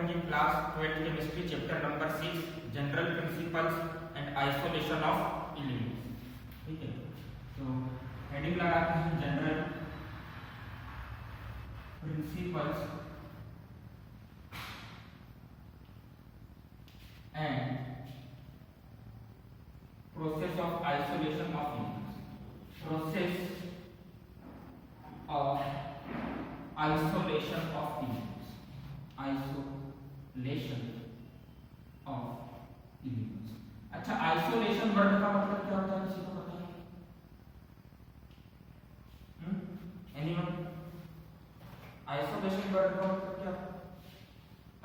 पढ़ेंगे class 12 chemistry chapter number 6 general principles and isolation of elements. ठीक है, तो हेडिंग लगाते हैं general principles and process of isolation of elements. Process of isolation of elements, isolation of elements। अच्छा, isolation word का मतलब क्या होता है, किसी को पता है? एनीवन? आइसोलेशन वर्ड का मतलब क्या?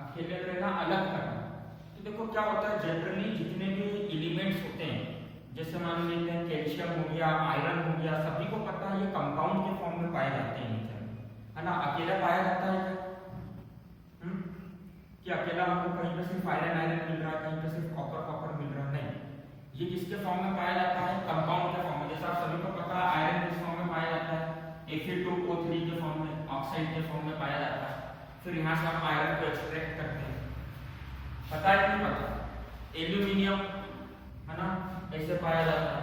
अकेले रहना, अलग करना। तो देखो क्या होता है, जनरली जितने भी एलिमेंट्स होते हैं, जैसे मान लेते हैं कैल्शियम हो गया, आयरन हो गया, सभी को पता है ये कंपाउंड के फॉर्म में पाए जाते हैं नेचर में, है ना। अकेला पाया जाता है क्या? कि अकेला हमको कहीं पे सिर्फ आयरन आयरन मिल रहा है, कहीं पे सिर्फ कॉपर कॉपर मिल रहा है? नहीं, ये किसके फॉर्म में पाया जाता है? कंपाउंड के फॉर्म में। जैसा आप सभी को पता है आयरन किस फॉर्म में पाया जाता है? Fe2O3 के फॉर्म में, ऑक्साइड के फॉर्म में पाया जाता है। फिर यहाँ से हम आयरन को एक्सट्रैक्ट करते हैं, पता है कि नहीं पता? एल्यूमिनियम, है ना, ऐसे पाया जाता है।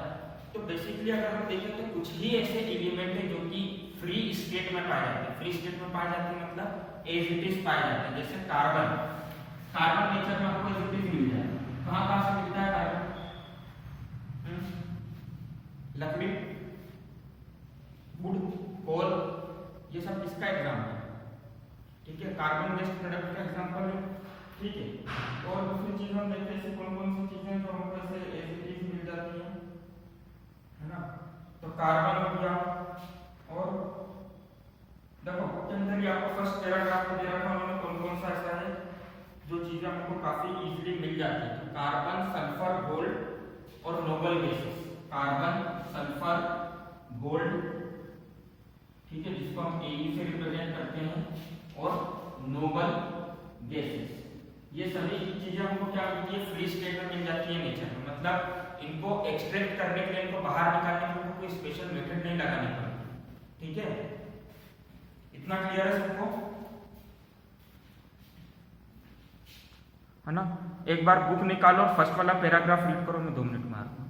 तो बेसिकली अगर हम देखें तो कुछ ही ऐसे एलिमेंट है जो कि फ्री स्टेट में पाए जाते हैं। फ्री स्टेट में पाए जाते हैं मतलब एज इट इज पाए जाते हैं। जैसे कार्बन, कार्बन नेचर में हमको एज इट इज मिल जाए। कहाँ से मिलता है कार्बन? लकड़ी, वुड, कोल, ये सब किसका एग्जाम्पल है? ठीक है, कार्बन बेस्ड प्रोडक्ट का एग्जाम्पल है। ठीक है, और दूसरी चीज हम देखते हैं कौन कौन सी चीजें जो हमको ऐसे एज इट इज मिल जाती है ना। तो कार्बन हो गया, और देखो के अंदर ही आपको फर्स्ट पैराग्राफ में दे रखा है उन्होंने कौन कौन सा ऐसा है जो चीजें हमको काफी इजीली मिल जाती है। तो कार्बन, सल्फर, गोल्ड और noble gases. Carbon, sulphur, gold, ठीक है, जिसको हम Ag से रिप्रेजेंट करते हैं, और नोबल गैसेस। ये सभी चीजें हमको क्या मिलती है? फ्री स्टेट में मिल जाती है नेचर में। मतलब इनको एक्सट्रैक्ट करने के लिए, इनको बाहर निकालने के लिए कोई स्पेशल मेथड नहीं लगानी पड़ती। ठीक है, इतना क्लियर है सबको, है ना। एक बार बुक निकालो, फर्स्ट वाला पैराग्राफ रीड करो, मैं 2 मिनट में आता हूं।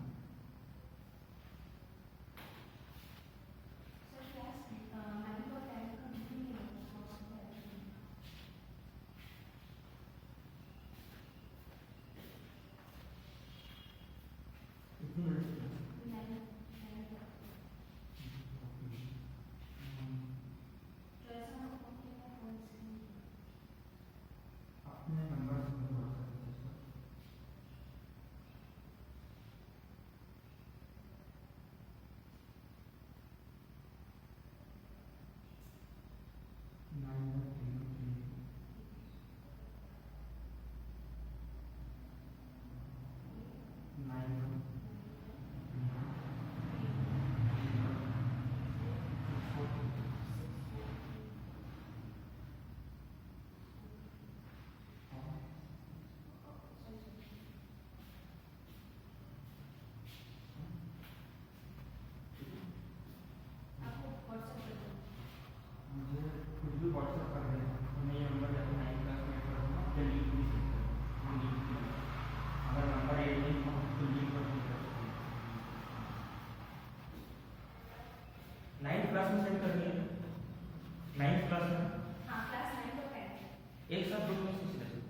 एक साथ ग्रुप में सोच रहे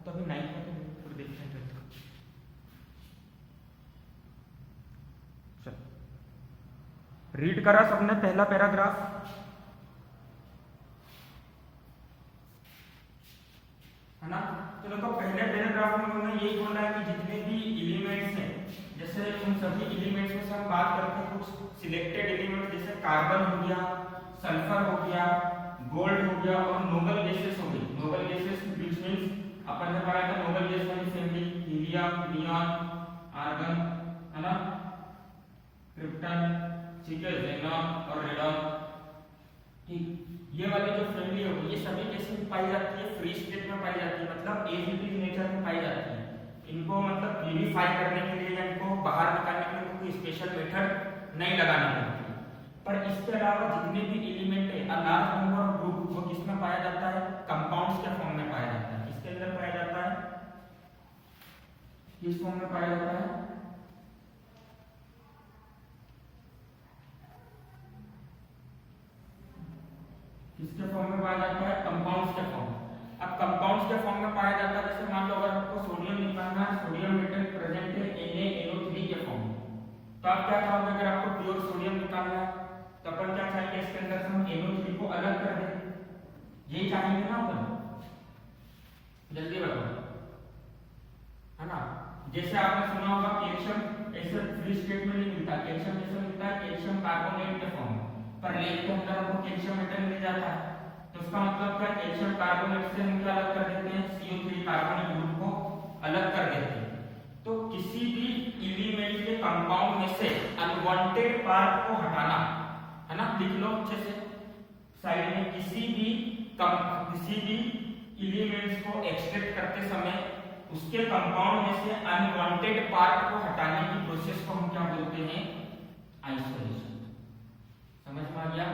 तो अभी 9 में तो पूरे देखते हैं। चलो, रीड करा सबने पहला पैराग्राफ? है ना। तो देखो पहले पैराग्राफ में उन्होंने यही बोला है कि जितने भी एलिमेंट्स हैं, जैसे उन सभी एलिमेंट्स में से हम बात करते हैं कुछ सिलेक्टेड एलिमेंट, जैसे कार्बन हो गया, सल्फर हो गया, गोल्ड हो गया, और नोबल गैसेस हो गई। नोबल गैसेस व्हिच मींस अपन ने पढ़ा था नोबल गैस वाली फैमिली, हीलियम, नियॉन, आर्गन, है ना, क्रिप्टन, ठीक है, ज़ेनॉन और रेडॉन। ठीक, ये वाली जो फैमिली होगी ये सभी कैसे पाई जाती है? फ्री स्टेट में पाई जाती है, मतलब एज इट इज नेचर में पाई जाती है। इनको मतलब प्यूरिफाई करने के लिए या इनको बाहर निकालने के लिए कोई स्पेशल मेथड नहीं लगानी पड़ती। पर इसके अलावा जितने भी एलिमेंट है a large number of group वो किसमें पाया जाता है, कंपाउंड्स के फॉर्म में पाया जाता है। इसके अंदर पाया जाता है, किस फॉर्म में पाया जाता है, किसके फॉर्म में पाया जाता है, कंपाउंड्स के फॉर्म। अब कंपाउंड्स के फॉर्म में पाया जाता है, जैसे मान लो अगर आपको सोडियम निकालना है, सोडियम मेटल प्रेजेंट है NaNO3 के फॉर्म में, तो आप क्या करोगे, अगर आपको प्योर सोडियम निकालना है तो अपन क्या चाहेंगे, इसके अंदर से हम NO3 को अलग कर दें, यही चाहेंगे ना अपन, जल्दी बताओ, है ना। जैसे आपने सुना होगा कैल्शियम ऐसे फ्री स्टेट में नहीं मिलता, कैल्शियम ऐसे मिलता है कैल्शियम कार्बोनेट के फॉर्म में, पर लेड के अंदर हमको कैल्शियम मेटल मिल जाता है। तो उसका मतलब क्या, कैल्शियम कार्बोनेट से हम क्या अलग कर देते हैं, CO3 कार्बोनेट ग्रुप को अलग कर देते हैं। तो किसी भी एलिमेंट के कंपाउंड में से अनवांटेड पार्ट को हटाना, है ना, लिख लो अच्छे से साइड में, किसी भी एलिमेंट्स को एक्सट्रैक्ट करते समय उसके कंपाउंड में से अनवांटेड पार्ट को हटाने की प्रोसेस को हम क्या बोलते हैं, आइसोलेशन। समझ में आ गया?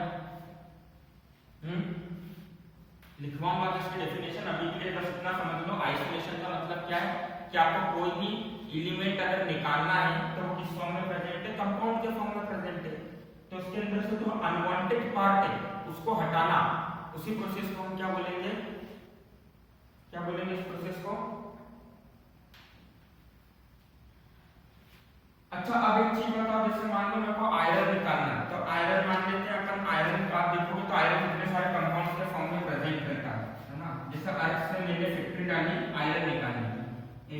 लिखवाऊंगा इसकी डेफिनेशन, अभी के लिए बस इतना समझ लो। आइसोलेशन का मतलब क्या है कि आपको कोई भी एलिमेंट अगर निकालना है तो वो किस फॉर्म में प्रेजेंट है, कंपाउंड के फॉर्म में प्रेजेंट है, तो उसके अंदर से जो अनवांटेड पार्ट है उसको हटाना, उसी प्रोसेस को हम क्या बोलेंगे, क्या बोलेंगे इस प्रोसेस को। अच्छा, अब एक चीज बताओ, जैसे मान लो मेरे को आयरन निकालना है, तो आयरन मान लेते हैं अपन, आयरन का आप देखोगे तो आयरन कितने सारे कंपाउंड्स के फॉर्म में प्रेजेंट करता है ना। जैसे अर्थ से मैंने फैक्ट्री डाली आयरन निकालने की,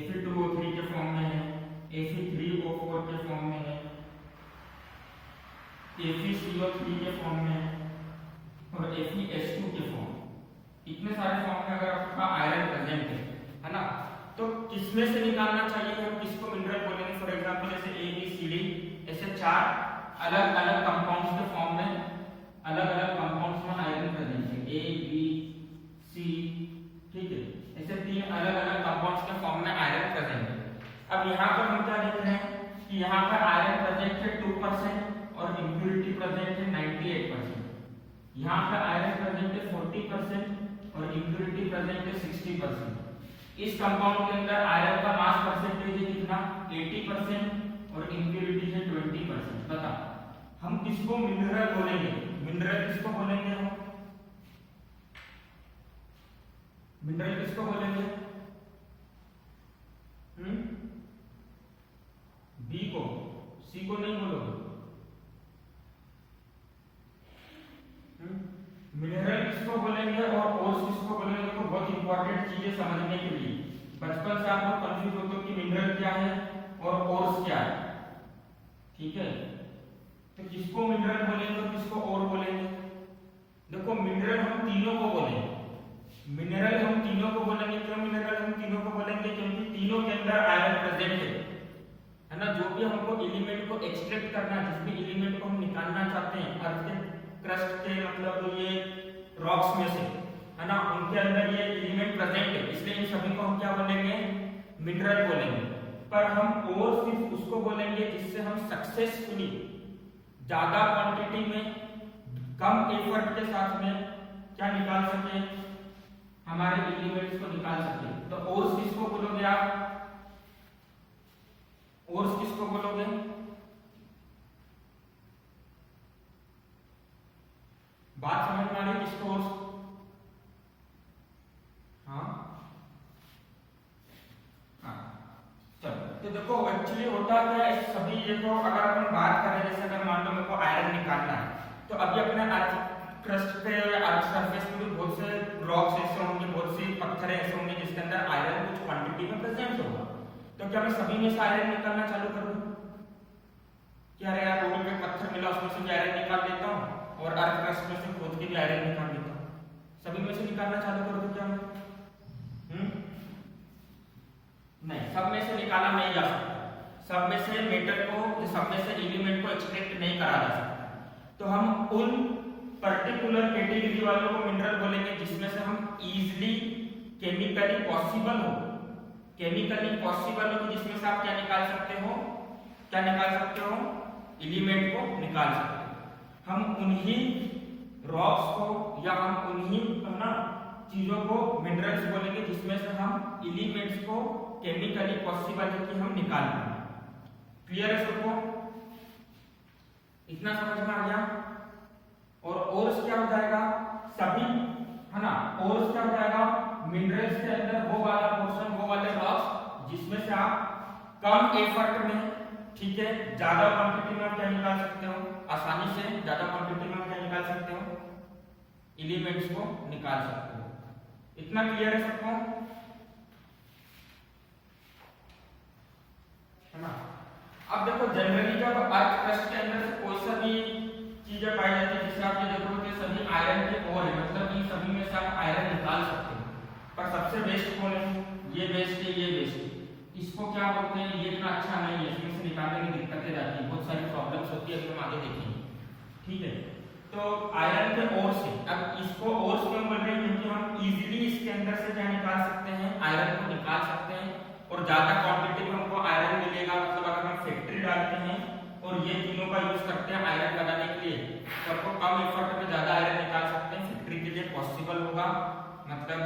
Fe2O3 के फॉर्म में है, Fe3O4 के फॉर्म में है, FeCO3 के फॉर्म में है और FeS2 के फॉर्म। इतने सारे फॉर्म में अगर आपका आयरन प्रेजेंट है ना, तो किसमें से निकालना चाहिए, हम किसको मिनरल बोलेंगे। फॉर एग्जांपल जैसे ABCD ऐसे 4 अलग अलग कंपाउंड्स के फॉर्म में, अलग अलग कंपाउंड्स में आयरन प्रेजेंट है, ABC, ठीक है, ऐसे 3 अलग अलग कंपाउंड्स के फॉर्म में आयरन प्रेजेंट है। अब यहाँ पर हम क्या देख रहे हैं कि यहाँ पर आयरन प्रेजेंट है 2% और इम्प्योरिटी प्रेजेंट है 98%, यहाँ पर आयरन प्रेजेंट है 40% और इम्प्योरिटी प्रेजेंट है 60%। इस कंपाउंड के अंदर आयरन का मास परसेंटेज है कितना, 80% और इम्प्योरिटी है 20%। बता हम किसको मिनरल बोलेंगे, मिनरल किसको बोलेंगे, हम मिनरल किसको बोलेंगे, बी को, सी को नहीं बोलोगे। मिनरल किसको बोलेंगे और ओर्स किसको बोलेंगे, देखो बहुत इंपॉर्टेंट चीजें समझने के लिए। बचपन से आप लोग कंफ्यूज होते हो कि मिनरल क्या है और ओर्स क्या है, ठीक है। तो किसको मिनरल बोलेंगे और किसको ओर बोलेंगे। देखो मिनरल हम तीनों को बोलेंगे, मिनरल हम तीनों को बोलेंगे। क्यों मिनरल हम तीनों को बोलेंगे, क्योंकि तीनों के अंदर आयरन प्रेजेंट है ना। जो भी हमको एलिमेंट को एक्सट्रैक्ट करना है, जिस भी एलिमेंट को हम निकालना चाहते हैं अर्थ के क्रस्ट के, मतलब ये रॉक्स में से, है ना, उनके अंदर ये एलिमेंट प्रेजेंट है, इसलिए इन सभी को हम क्या बोलेंगे, मिनरल बोलेंगे। पर हम और सिर्फ उसको बोलेंगे जिससे हम सक्सेसफुली ज्यादा क्वांटिटी में कम एफर्ट के साथ में क्या निकाल सके, हमारे एलिमेंट्स को निकाल सके। तो ओर्स किसको बोलोगे आप, ओर्स किसको बोलोगे, बात समझ में आ रही है किसको ओर्स। हाँ चलो, तो देखो एक्चुअली होता क्या है, सभी देखो अगर अपन बात करें, जैसे अगर मान लो मेरे को आयरन निकालना है, तो अभी अपने अर्थ क्रस्ट पे, अर्थ सरफेस पे भी बहुत से रॉक्स ऐसे होंगे, बहुत सी पत्थर ऐसे होंगे जिसके अंदर आयरन कुछ क्वांटिटी में प्रेजेंट होगा। तो क्या मैं सभी में से आयरन निकालना चालू कर दूं, क्या रे यार रोड पे पत्थर मिला उसमें से आयरन निकाल देता हूँ और अर्थ क्रस्ट में से खोद के भी आयरन निकाल देता हूँ, सभी में से निकालना चालू कर दूं क्या मैं, नहीं, सब में से निकाला नहीं जा सकता, सब में से मेटल को, सब में से एलिमेंट को एक्सट्रैक्ट नहीं करा जा सकता। तो हम उन पर्टिकुलर कैटेगरी वालों को मिनरल बोलेंगे जिसमें से हम इजीली केमिकली पॉसिबल हो, केमिकली पॉसिबल हो, जिसमें से आप क्या निकाल सकते हो, क्या निकाल सकते हो, एलिमेंट को निकाल सकते हो। हम उन्हीं रॉक्स को या हम उन्हीं है ना चीजों को मिनरल्स बोलेंगे जिसमें से हम एलिमेंट्स को केमिकली पॉसिबल है कि हम निकाल पाए। क्लियर है सबको? इतना समझ में आ गया? और ओर्स क्या हो जाएगा? सभी है ना, ओर्स क्या हो जाएगा? मिनरल्स के अंदर वो वाला पोर्शन, वो वाले रॉक्स जिसमें से आप कम एफर्ट में, ठीक है, ज्यादा क्वांटिटी में क्या निकाल सकते हो, आसानी से ज्यादा क्वांटिटी में क्या निकाल सकते हो, एलिमेंट्स को निकाल सकते हो। इतना क्लियर है सबको? है ना? अब देखो जनरली जब अर्थ क्रस्ट के अंदर से कोई सा भी चीजें पाई जाती है, जिसे आप ये देखो कि सभी आयरन के ओर है, मतलब इन सभी में से आप आयरन निकाल सकते हो, पर सबसे बेस्ट कौन है? ये बेस्ट है, ये बेस्ट है। इसको क्या बोलते हैं? ये इतना अच्छा नहीं है, इसमें से निकालने में दिक्कतें जाती हैं, बहुत सारी प्रॉब्लम्स होती है, अभी हम आगे देखेंगे। ठीक है, तो आयरन के ओर से, अब इसको ओर्स क्यों बोल रहे हैं? क्योंकि हम इजीली इसके अंदर से क्या निकाल सकते हैं? आयरन को निकाल सकते हैं, और ज्यादा क्वांटिटी में हमको आयरन मिलेगा। मतलब अगर हम फैक्ट्री डालते हैं और ये तीनों का यूज करते हैं आयरन बनाने के लिए, तो आपको कम एफर्ट में ज्यादा आयरन निकाल सकते हैं, फैक्ट्री के लिए पॉसिबल होगा, मतलब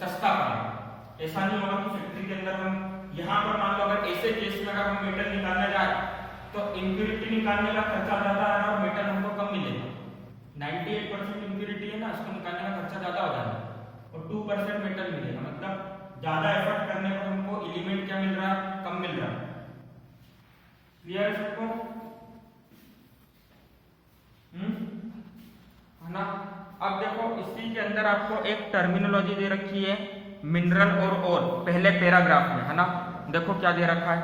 सस्ता पड़ेगा। ऐसा नहीं होगा कि फैक्ट्री के अंदर हम यहाँ पर मान लो अगर ऐसे केस में अगर हम मेटल निकालने जाए तो इम्प्यूरिटी निकालने का खर्चा ज्यादा आ रहा है और मेटल हमको कम मिलेगा। 98% इम्प्यूरिटी है ना, उसको निकालने का खर्चा ज्यादा हो जाएगा और 2% मेटल मिलेगा, मतलब ज्यादा एफर्ट करने पर हमको एलिमेंट क्या मिल रहा है? कम मिल रहा है। क्लियर है सबको? है ना? अब देखो इसी के अंदर आपको एक टर्मिनोलॉजी दे रखी है, मिनरल और पहले पैराग्राफ में, है ना? देखो क्या दे रखा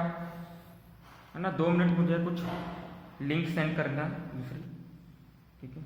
है ना? 2 मिनट मुझे कुछ लिंक सेंड करना है दूसरी, ठीक है?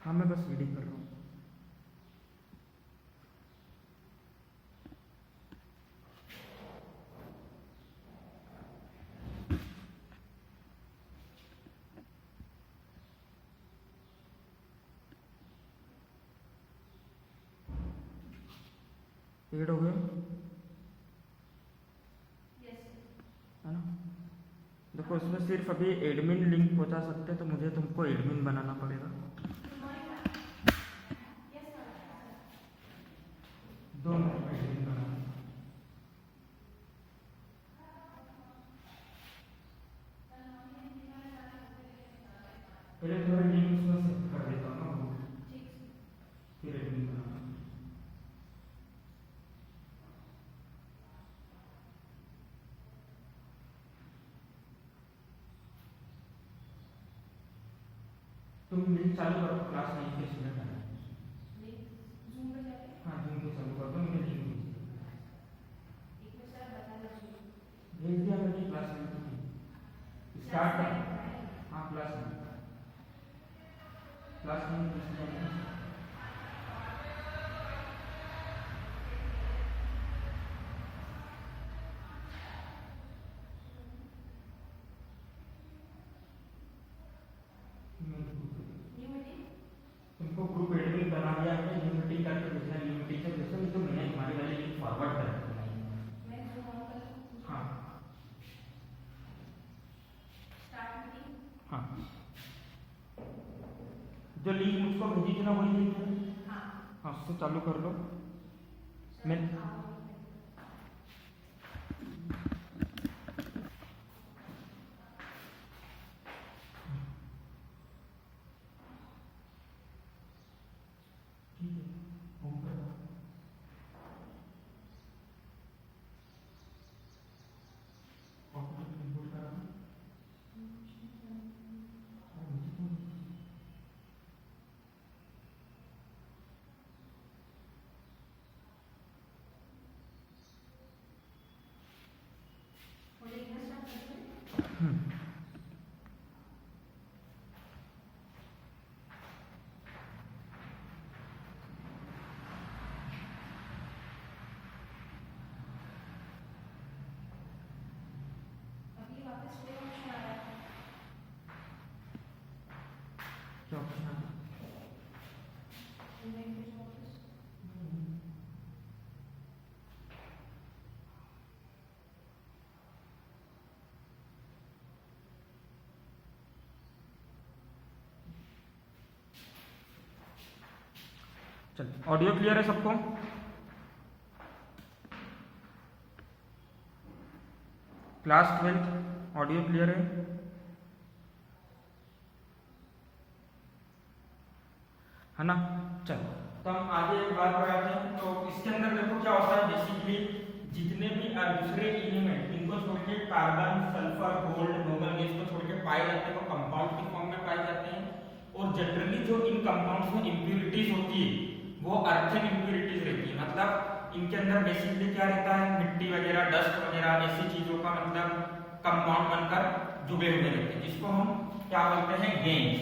हाँ, मैं बस रीडिंग कर रहा हूँ। एड हो गया, है ना? देखो इसमें सिर्फ अभी एडमिन लिंक पहुंचा सकते हैं, तो मुझे तुमको एडमिन बनाना पड़ेगा। 2 मिनट में एडमिन बनाना। पहले थोड़ा लिंक उसमें सेट कर देता हूँ ना, फिर एडमिन बनाना। तुम लिंक चालू करो, क्लास नहीं के स्टूडेंट आए। हाँ, जूम पे चालू कर दो, मुझे लिंक भेज दिया मैंने क्लास में। स्टार्ट कर। हाँ, क्लास में तुमको ग्रुप एडमिन बना दिया है, न्यू मीटिंग करके भेजना, न्यू मीटिंग से भेजो, नहीं तो मैंने तुम्हारी वाली लिंक फॉरवर्ड कर दी। हाँ हाँ, जो लिंक मुझको भेजी थी ना वही लिंक है। हाँ, उससे चालू कर लो। मैं चल, ऑडियो क्लियर है सबको? क्लास 12 ऑडियो क्लियर है ना? चलो, तो हम आगे एक बात बढ़ाते हैं। तो इसके अंदर देखो क्या होता है, बेसिकली जितने भी दूसरे एलिमेंट, इनको छोड़ के carbon, sulphur, gold, noble gas को छोड़ के पाए जाते हैं, वो कंपाउंड के फॉर्म में पाए जाते हैं। और जनरली जो इन कंपाउंड्स में इंप्यूरिटीज होती है वो अर्थन इंप्यूरिटीज रहती है। मतलब इनके अंदर बेसिकली क्या रहता है, मिट्टी वगैरह, डस्ट वगैरह ऐसी चीजों का मतलब कंपाउंड बनकर जुड़े हुए रहते हैं, जिसको हम क्या बोलते हैं, गेंज।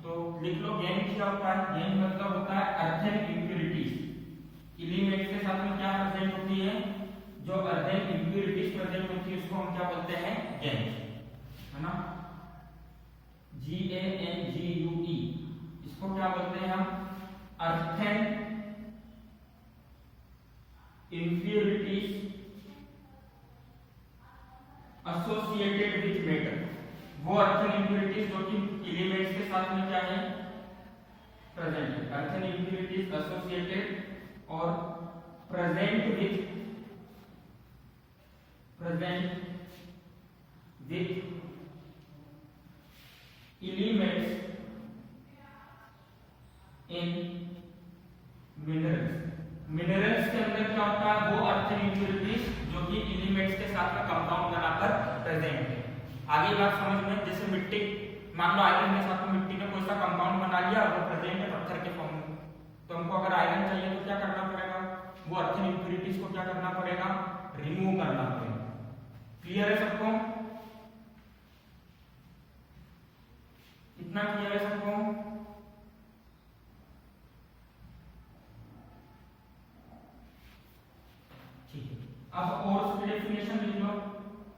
तो लिख लो, गेंज क्या होता है? गेंज मतलब होता है अर्थन इंप्यूरिटीज। एलिमेंट के साथ में क्या प्रेजेंट होती है, जो अर्थन इंप्यूरिटीज प्रेजेंट होती है उसको हम क्या बोलते हैं, गेंज, है ना? GANGUE, इसको क्या बोलते हैं हम, earthen impurities associated with metal. वो अर्थन इंप्यूरिटीज जो कि एलिमेंट्स के साथ में क्या है, प्रेजेंट है। अर्थन इंप्यूरिटीज एसोसिएटेड और present with elements in minerals. Minerals के अंदर क्या होता है, वो अर्थन इंप्यूरिटीज जो कि एलिमेंट्स के साथ में कंपाउंड बनाकर प्रेजेंट है। आगे बात समझ में, जैसे मिट्टी, मान लो आयरन के साथ में मिट्टी ने कोई सा कंपाउंड बना लिया और वो प्रेजेंट है पत्थर के फॉर्म में, तो हमको अगर आयरन चाहिए तो क्या करना पड़ेगा, वो अर्थन इंप्यूरिटीज को क्या करना पड़ेगा, रिमूव करना पड़ेगा। क्लियर है सबको? इतना क्लियर है सबको? ठीक है, अब ओर्स की डेफिनेशन लिख लो।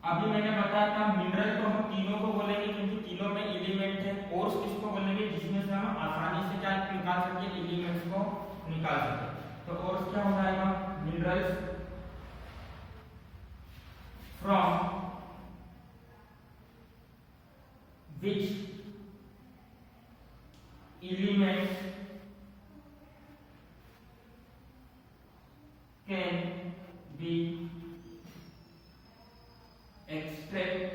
अभी मैंने बताया था मिनरल तो हम तीनों को बोलेंगे क्योंकि तीनों में एलिमेंट है। ओर्स किसको बोलेंगे, जिसमें से हम आसानी से क्या निकाल सके, एलिमेंट्स को निकाल सके। तो ओर्स क्या हो जाएगा, minerals from which elements can be extracted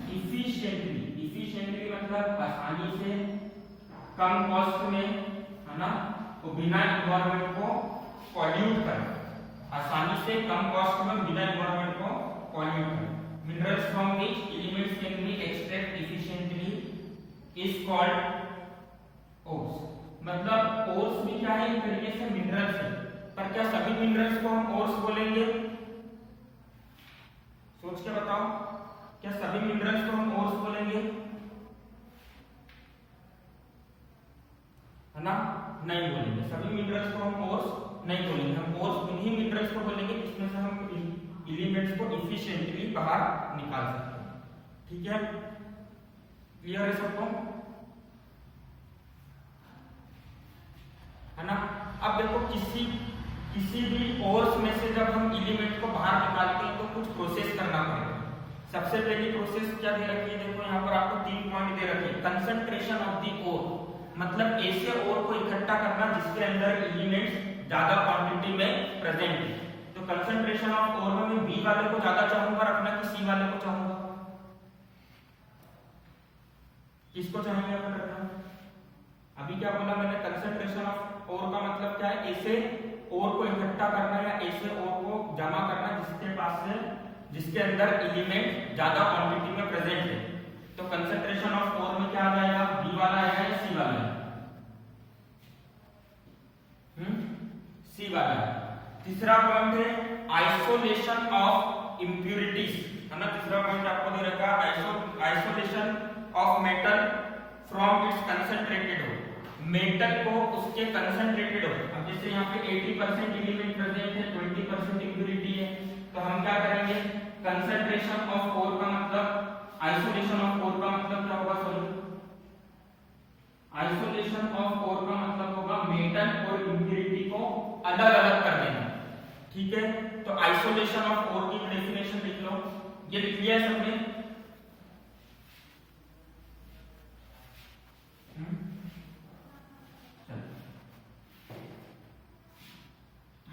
efficiently मतलब आसानी से, कम कॉस्ट में, है ना, तो बिना इन्वायरमेंट को पॉल्यूट कर, आसानी से कम कॉस्ट में बिना इन्वायरमेंट को पॉल्यूट कर। Minerals from which elements can be extracted efficiently is called ores। मतलब ores भी क्या है, एक तरीके से मिनरल्स है, पर क्या सभी मिनरल्स को हम ores बोलेंगे? सोच के बताओ, क्या सभी मिनरल्स को हम ores बोलेंगे, है ना? नहीं बोलेंगे, सभी मिनरल्स को हम ores नहीं बोलेंगे। हम ores उन्हीं मिनरल्स को बोलेंगे जिसमें से हम एलिमेंट्स को इफिशिएंटली बाहर निकाल सकते हैं। ठीक है, क्लियर है सबको, है ना? अब देखो, किसी भी ओर्स में से जब हम एलिमेंट को बाहर निकालते हैं तो कुछ प्रोसेस करना पड़ेगा। सबसे पहली प्रोसेस क्या दे रखी है, देखो यहाँ पर आपको 3 पॉइंट दे रखे हैं। कंसंट्रेशन ऑफ द ओर, मतलब ऐसे ओर को इकट्ठा करना जिसके अंदर एलिमेंट्स ज्यादा क्वांटिटी में प्रेजेंट है। तो कंसंट्रेशन ऑफ ओर में बी वाले को ज्यादा चाहूंगा रखना कि सी वाले को चाहूंगा, किसको चाहेंगे अपन रखना? अभी क्या बोला मैंने, कंसंट्रेशन ऑफ ओर का मतलब क्या है, ऐसे ओर को इकट्ठा करना या ऐसे ओर को जमा करना जिसके पास से, जिसके अंदर एलिमेंट ज्यादा क्वांटिटी में प्रेजेंट है। तो कंसंट्रेशन ऑफ ओर में क्या आ जाएगा, बी वाला आएगा या सी वाला? सी वाला। तीसरा पॉइंट है आइसोलेशन ऑफ इंप्यूरिटीज, है ना? तीसरा पॉइंट आपको दे रखा है isolation of metal from its concentrated हो, मेटल को उसके कंसंट्रेटेड हो। अब जैसे यहाँ पे 80% एलिमेंट प्रेजेंट है, 20% इंप्यूरिटी है, तो हम क्या करेंगे, कंसंट्रेशन ऑफ ओर का मतलब, आइसोलेशन ऑफ ओर का मतलब क्या होगा, सॉरी, आइसोलेशन ऑफ ओर का मतलब होगा मेटल और इंप्यूरिटी को अलग अलग कर देना। ठीक है, तो आइसोलेशन ऑफ ओर की डेफिनेशन लिख लो, ये लिख लिया सबने?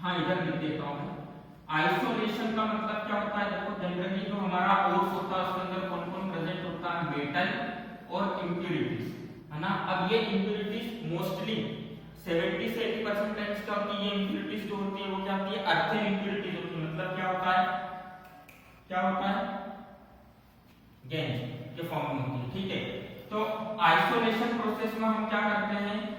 हाँ इधर लिख देता हूँ। आइसोलेशन का मतलब क्या होता है? देखो जनरली जो हमारा ओर्स होता है उसके अंदर कौन कौन प्रेजेंट होता है? मेटल और इम्प्यूरिटीज, है ना। अब ये इम्प्यूरिटीज मोस्टली 70 से 80% टाइम्स क्या होती है? ये इम्प्यूरिटीज जो होती है वो क्या होती है? अर्थन इम्प्यूरिटीज होती है। मतलब क्या होता है? क्या होता है? गैस के फॉर्म में होती है, ठीक है। तो आइसोलेशन प्रोसेस में हम क्या करते हैं?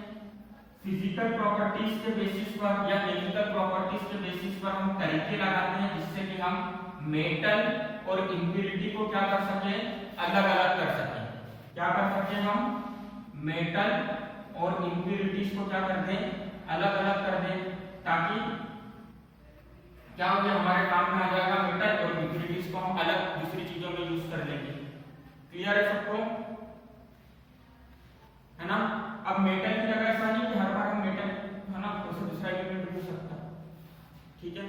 फिजिकल प्रॉपर्टीज के बेसिस पर या केमिकल प्रॉपर्टीज के बेसिस पर हम तरीके लगाते हैं जिससे कि हम मेटल और इम्प्यूरिटी को क्या कर सके? अलग अलग कर सके। क्या कर सके हम? मेटल और इम्प्यूरिटीज को क्या कर दें? अलग अलग कर दें, ताकि क्या हो गया? हमारे काम में आ जाएगा मेटल और इम्प्यूरिटीज को हम अलग दूसरी चीजों में यूज कर लेंगे। क्लियर है सबको? है ना। अब मेटल की जगह ऐसा नहीं कि हर बार हम मेटल, है ना, उससे दूसरा एलिमेंट यूज सकता, ठीक है।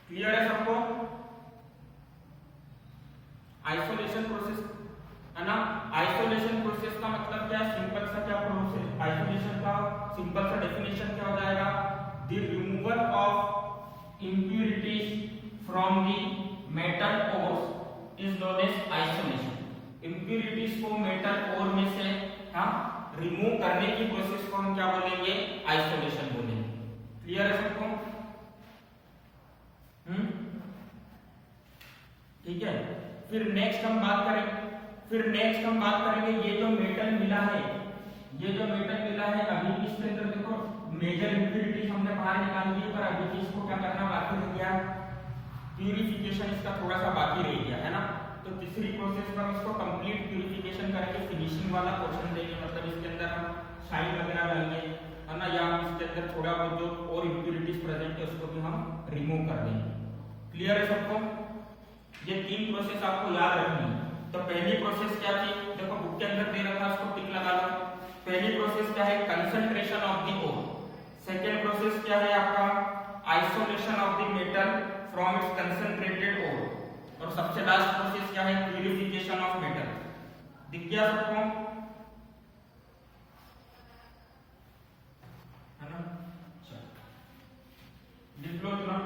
क्लियर है सबको? आइसोलेशन प्रोसेस, है ना। आइसोलेशन प्रोसेस का मतलब क्या है? सिंपल सा क्या प्रोसेस? आइसोलेशन का सिंपल सा डेफिनेशन क्या हो जाएगा? The removal of impurities from the metal ores is known as isolation. Impurities को मेटल ओर में से रिमूव करने की प्रोसेस को हम क्या बोलेंगे? आइसोलेशन बोलेंगे। क्लियर है सबको? ठीक है। फिर नेक्स्ट हम बात करेंगे ये जो मेटल मिला है, अभी इसके अंदर देखो मेजर इम्प्यूरिटीज हमने बाहर निकाल दी है, पर अभी भी इसको क्या करना बाकी रह गया? प्यूरिफिकेशन इसका थोड़ा सा बाकी रह गया, है ना। तो तीसरी प्रोसेस में हम इसको कंप्लीट प्यूरिफिकेशन करेंगे, फिनिशिंग वाला पोर्शन देंगे, मतलब इसके अंदर हम शाइन वगैरह डालेंगे, है ना, या हम इसके अंदर थोड़ा बहुत जो और इम्प्यूरिटीज प्रेजेंट है उसको भी हम रिमूव कर देंगे। क्लियर है सबको? ये तीन प्रोसेस आपको याद रखनी है। तो पहली प्रोसेस क्या थी? देखो बुक के अंदर दे रखा है, उसको टिक लगा लो। पहली प्रोसेस क्या है? Concentration of the ore. Second process क्या है आपका? Isolation of the metal from its concentrated ore. और सबसे लास्ट प्रोसेस क्या है? Purification of metal. दिख गया सबको? है ना। लिख लो ना।